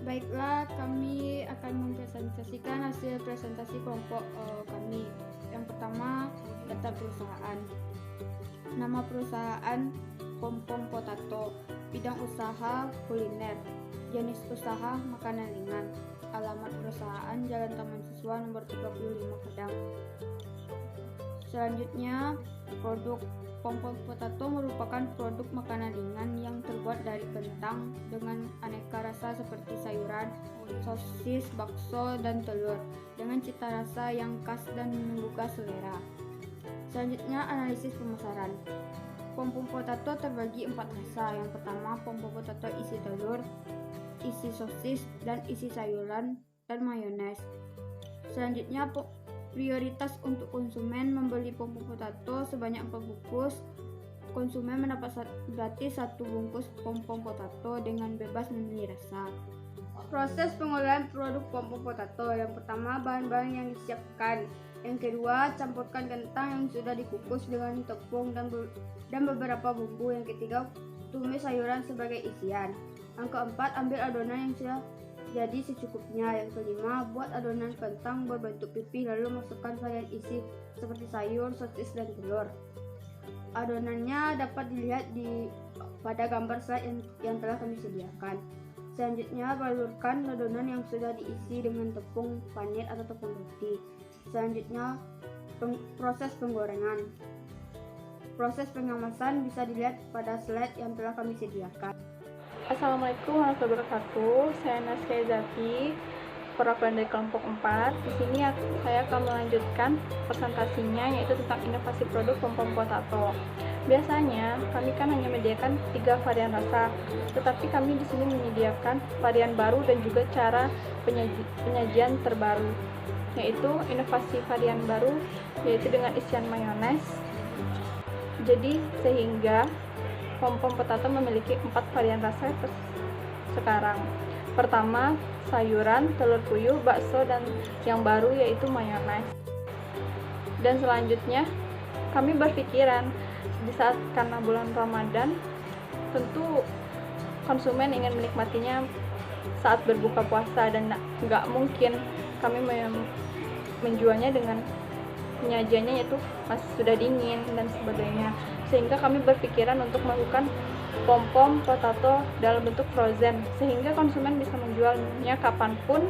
Baiklah, kami akan mempresentasikan hasil presentasi kelompok kami. Yang pertama, data perusahaan. Nama perusahaan Pom-Pom Potato, bidang usaha kuliner, jenis usaha makanan ringan, alamat perusahaan Jalan Taman Siswa nomor 35 Padang. Selanjutnya, produk Pom-Pom Potato merupakan produk makanan ringan yang terbuat dari kentang dengan aneka rasa seperti sayuran, sosis, bakso, dan telur dengan cita rasa yang khas dan menggugah selera. Selanjutnya, analisis pemasaran. Pom-Pom Potato terbagi 4 rasa. Yang pertama, Pom-Pom Potato isi telur, isi sosis, dan isi sayuran dan mayones. Selanjutnya, prioritas untuk konsumen membeli Pom-Pom Potato sebanyak 4 bungkus. Konsumen mendapat gratis 1 bungkus Pom-Pom Potato dengan bebas memilih rasa. Proses pengolahan produk Pom-Pom Potato. Yang pertama, bahan-bahan yang disiapkan. Yang kedua, campurkan kentang yang sudah dikukus dengan tepung dan beberapa bumbu. Yang ketiga, tumis sayuran sebagai isian. Yang keempat, ambil adonan yang sudah jadi secukupnya. Yang kelima, buat adonan kentang berbentuk pipih lalu masukkan varian isi seperti sayur, sosis, dan telur. Adonannya dapat dilihat pada gambar slide yang telah kami sediakan. Selanjutnya, balurkan adonan yang sudah diisi dengan tepung panir atau tepung roti. Selanjutnya, proses penggorengan. Proses pengemasan bisa dilihat pada slide yang telah kami sediakan. Assalamualaikum warahmatullahi wabarakatuh. Saya Nasya Zaki, perwakilan dari kelompok 4. Di sini saya akan melanjutkan presentasinya, yaitu tentang inovasi produk Pom-Pom Potato. Biasanya kami kan hanya menyediakan 3 varian rasa, tetapi kami di sini menyediakan varian baru dan juga cara penyajian terbaru, yaitu inovasi varian baru, yaitu dengan isian mayones. Jadi sehingga Pom-Pom Potato memiliki 4 varian rasa sekarang. Pertama, sayuran, telur puyuh, bakso, dan yang baru yaitu mayones. Dan selanjutnya, kami berpikiran di saat karena bulan Ramadan, tentu konsumen ingin menikmatinya saat berbuka puasa dan nggak mungkin kami menjualnya dengan penyajiannya yaitu masih sudah dingin dan sebagainya, sehingga kami berpikiran untuk melakukan Pom-Pom Potato dalam bentuk frozen, sehingga konsumen bisa menjualnya kapanpun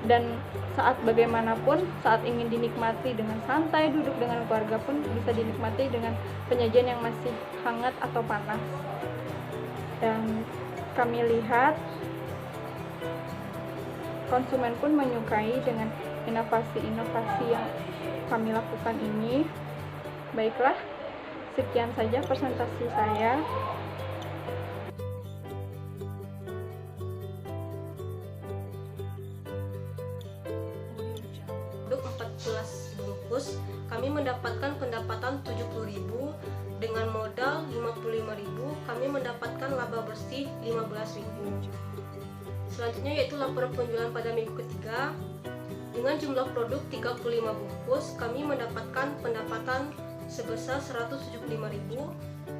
dan saat bagaimanapun, saat ingin dinikmati dengan santai, duduk dengan keluarga pun bisa dinikmati dengan penyajian yang masih hangat atau panas. Dan kami lihat konsumen pun menyukai dengan inovasi-inovasi yang kami lakukan ini. Baiklah, sekian saja presentasi saya. Produk 14 bungkus, kami mendapatkan pendapatan 70.000, dengan modal 55.000, kami mendapatkan laba bersih 15.000. Selanjutnya yaitu laporan penjualan pada minggu ketiga. Dengan jumlah produk 35 bungkus, kami mendapatkan pendapatan sebesar 175.000,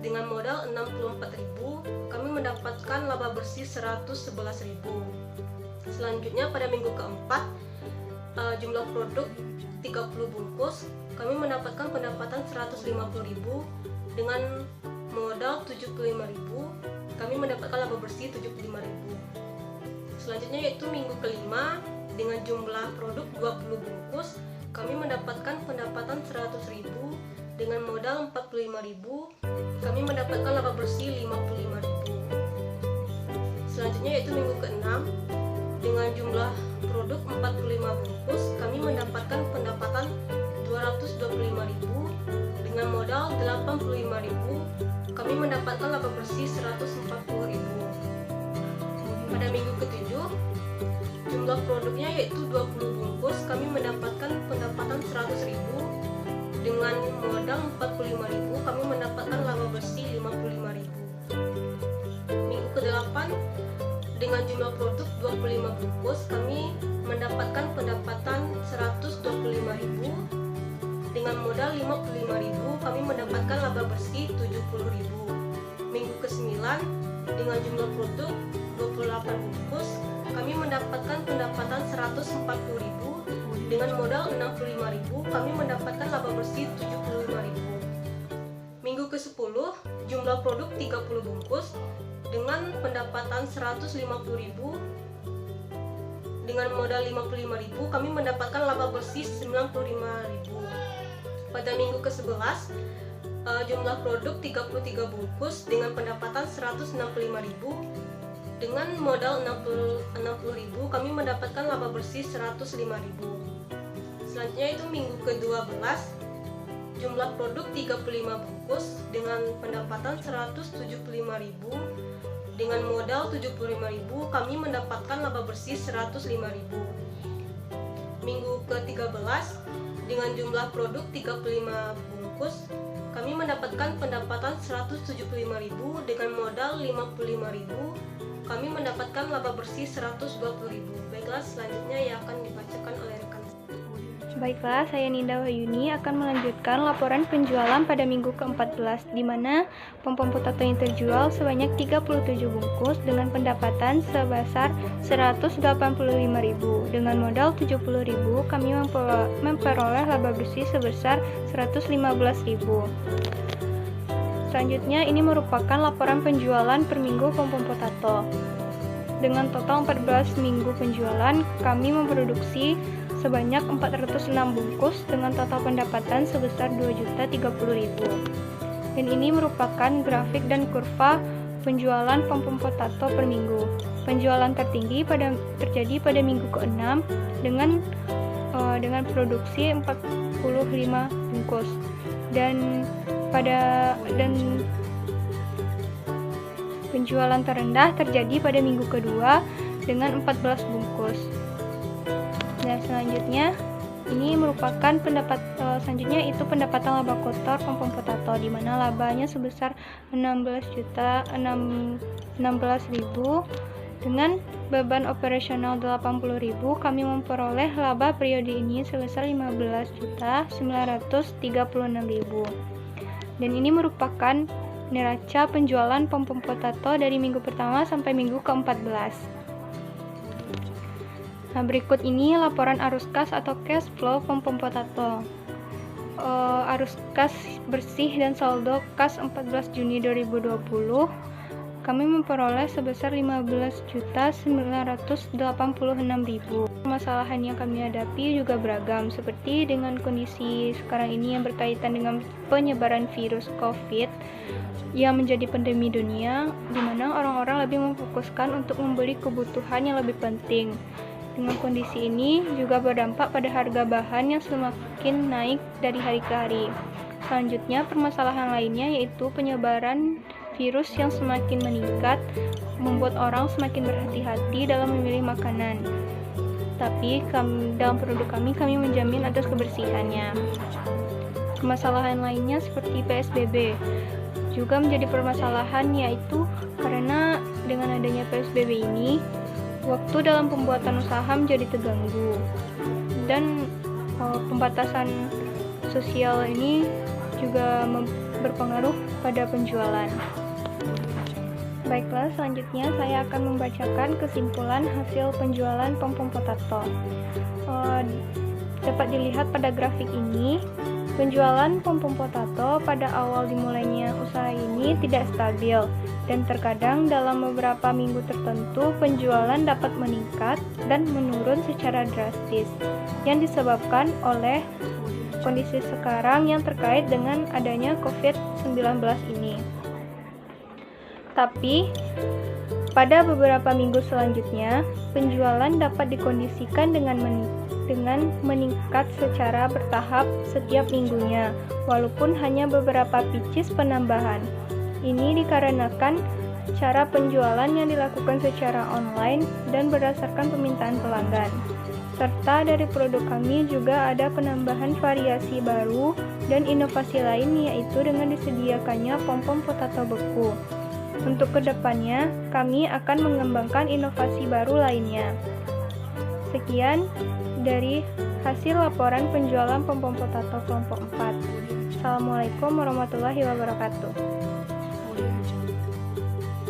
dengan modal 64.000, kami mendapatkan laba bersih 111.000. Selanjutnya pada minggu keempat, jumlah produk 30 bungkus, kami mendapatkan pendapatan 150.000, dengan modal 75.000, kami mendapatkan laba bersih 75.000. Selanjutnya yaitu minggu kelima, dengan jumlah produk 20 bungkus, kami mendapatkan pendapatan 100.000, dengan modal 45.000, kami mendapatkan laba bersih 55.000. Selanjutnya yaitu minggu keenam, dengan jumlah produk 45 bungkus, kami mendapatkan pendapatan 225.000, dengan modal 85.000, kami mendapatkan laba bersih 140.000. Pada minggu ketujuh, jumlah produknya yaitu 20 bungkus, kami mendapatkan pendapatan 100.000, dengan modal 45.000, kami mendapatkan laba bersih 55.000. Minggu ke-8, dengan jumlah produk 25 bungkus, kami mendapatkan pendapatan 125.000, dengan modal 55.000, kami mendapatkan laba bersih 70.000. Minggu ke-9, dengan jumlah produk 28 bungkus, kami 65.000, kami mendapatkan laba bersih 75.000. Minggu ke-10, jumlah produk 30 bungkus dengan pendapatan 150.000. Dengan modal 55.000, kami mendapatkan laba bersih 95.000. Pada minggu ke-11, jumlah produk 33 bungkus dengan pendapatan 165.000. Dengan modal 60.000, kami mendapatkan laba bersih 105.000. Selanjutnya itu minggu ke-12, jumlah produk 35 bungkus dengan pendapatan 175.000. Dengan modal 75.000, kami mendapatkan laba bersih 105.000. Minggu ke-13, dengan jumlah produk 35 bungkus, kami mendapatkan pendapatan 175.000. Dengan modal 55.000, kami mendapatkan laba bersih 120.000. Baiklah, selanjutnya yang akan dibacakan oleh rekan. Baiklah, saya Ninda Wahyuni akan melanjutkan laporan penjualan pada minggu ke-14, di mana pom-pom potato yang terjual sebanyak 37 bungkus dengan pendapatan sebesar 185.000. Dengan modal 70.000, kami memperoleh laba bersih sebesar 115.000. Selanjutnya, ini merupakan laporan penjualan per minggu pom-pom potato. Dengan total 14 minggu penjualan, kami memproduksi sebanyak 406 bungkus dengan total pendapatan sebesar 2.030.000. Dan ini merupakan grafik dan kurva penjualan pom-pom potato per minggu. Penjualan tertinggi terjadi pada minggu ke-6 dengan produksi 45 bungkus. Dan penjualan terendah terjadi pada minggu kedua dengan 14 bungkus. Dan selanjutnya ini merupakan selanjutnya itu pendapatan laba kotor pom-pom potato, di mana labanya sebesar 16.000 dengan beban operasional 80.000. Kami memperoleh laba periode ini sebesar 15.936.000. Dan ini merupakan neraca penjualan pom-pom potato dari minggu pertama sampai minggu ke-14. Nah, berikut ini laporan arus kas atau cash flow pom-pom potato. Arus kas bersih dan saldo kas 14 Juni 2020, kami memperoleh sebesar 15.986.000. Permasalahan yang kami hadapi juga beragam, seperti dengan kondisi sekarang ini yang berkaitan dengan penyebaran virus COVID yang menjadi pandemi dunia, di mana orang-orang lebih memfokuskan untuk membeli kebutuhan yang lebih penting. Dengan kondisi ini juga berdampak pada harga bahan yang semakin naik dari hari ke hari. Selanjutnya, permasalahan lainnya yaitu penyebaran virus yang semakin meningkat, membuat orang semakin berhati-hati dalam memilih makanan. Tapi dalam produk kami menjamin atas kebersihannya. Permasalahan lainnya seperti PSBB juga menjadi permasalahan, yaitu karena dengan adanya PSBB ini, waktu dalam pembuatan usaha menjadi terganggu, dan pembatasan sosial ini juga berpengaruh pada penjualan. Baiklah, selanjutnya saya akan membacakan kesimpulan hasil penjualan pom-pom potato. Dapat dilihat pada grafik ini, penjualan pom-pom potato pada awal dimulainya usaha ini tidak stabil, dan terkadang dalam beberapa minggu tertentu penjualan dapat meningkat dan menurun secara drastis, yang disebabkan oleh kondisi sekarang yang terkait dengan adanya COVID-19 ini. Tapi, pada beberapa minggu selanjutnya, penjualan dapat dikondisikan dengan meningkat secara bertahap setiap minggunya, walaupun hanya beberapa pieces penambahan. Ini dikarenakan cara penjualan yang dilakukan secara online dan berdasarkan permintaan pelanggan. Serta dari produk kami juga ada penambahan variasi baru dan inovasi lain, yaitu dengan disediakannya pom-pom potato beku. Untuk kedepannya, kami akan mengembangkan inovasi baru lainnya. Sekian dari hasil laporan penjualan pom-pom potato kelompok 4. Assalamualaikum warahmatullahi wabarakatuh.